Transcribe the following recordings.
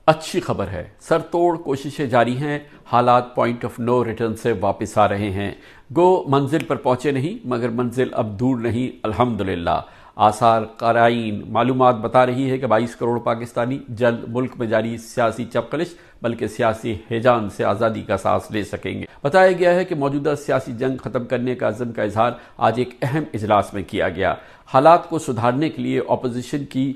اچھی خبر ہے، سر توڑ کوششیں جاری ہیں، حالات پوائنٹ آف نو ریٹرن سے واپس آ رہے ہیں۔ گو منزل پر پہنچے نہیں مگر منزل اب دور نہیں، الحمدللہ۔ آثار قرائن معلومات بتا رہی ہے کہ 22 کروڑ پاکستانی جلد ملک میں جاری سیاسی چپقلش بلکہ سیاسی ہیجان سے آزادی کا سانس لے سکیں گے۔ بتایا گیا ہے کہ موجودہ سیاسی جنگ ختم کرنے کا عزم کا اظہار آج ایک اہم اجلاس میں کیا گیا۔ حالات کو سدھارنے کے لیے اپوزیشن کی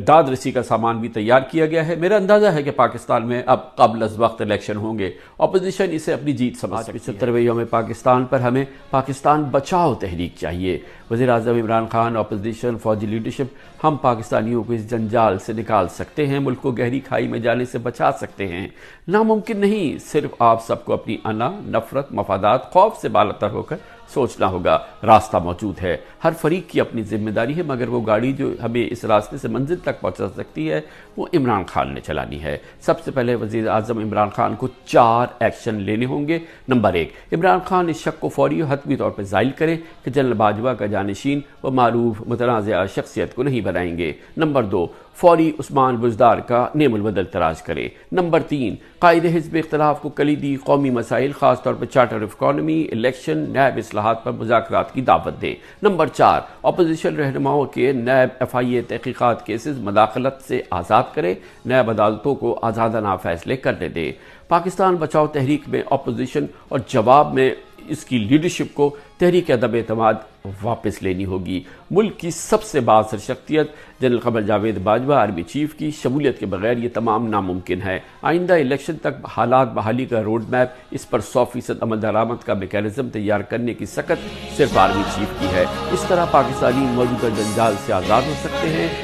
داد رسی کا سامان بھی تیار کیا گیا ہے۔ میرا اندازہ ہے کہ پاکستان میں اب قبل از وقت الیکشن ہوں گے۔ اپوزیشن اسے اپنی جیت سمجھ سکتی ہے۔ 75ویں یوم پاکستان پر ہمیں پاکستان بچاؤ تحریک چاہیے۔ وزیر اعظم عمران خان، اپوزیشن، فوجی لیڈرشپ، ہم پاکستانیوں کو اس جنجال سے نکال سکتے ہیں، ملک کو گہری کھائی میں جانے سے بچا سکتے ہیں۔ ناممکن نہیں، صرف آپ سب کو اپنی انا، نفرت، مفادات، خوف سے بالاتر ہو کر سوچنا ہوگا۔ راستہ موجود ہے، ہر فریق کی اپنی ذمہ داری ہے، مگر وہ گاڑی جو ہمیں اس راستے سے منزل تک پہنچا سکتی ہے وہ عمران خان نے چلانی ہے۔ سب سے پہلے وزیر اعظم عمران خان کو 4 ایکشن لینے ہوں گے۔ نمبر 1، عمران خان اس شک کو فوری اور حتمی طور پر زائل کریں کہ جنرل باجوہ کا جانشین و معروف متنازعہ شخصیت کو نہیں بنائیں گے۔ نمبر 2، فوری عثمان بزدار کا نیم البدل تلاش کرے۔ نمبر 3، قائد حزب اختلاف کو کلیدی قومی مسائل خاص طور پر charter of economy, election, NAB اصلاحات پر مذاکرات کی دعوت دے۔ نمبر 4، اپوزیشن رہنماؤں کے نیب FIA تحقیقات کیسز مداخلت سے آزاد کرے، نیب عدالتوں کو آزادانہ فیصلے کرنے دے۔ پاکستان بچاؤ تحریک میں اپوزیشن اور جواب میں اس کی لیڈرشپ کو تحریک عدم اعتماد واپس لینی ہوگی۔ ملک کی سب سے بااثر شخصیت general Qamar Javed Bajwa army chief کی شمولیت کے بغیر یہ تمام ناممکن ہے۔ آئندہ الیکشن تک حالات بحالی کا روڈ میپ، اس پر 100% عمل درآمد کا میکانزم تیار کرنے کی سکت صرف آرمی چیف کی ہے۔ اس طرح پاکستانی موجودہ جنجال سے آزاد ہو سکتے ہیں۔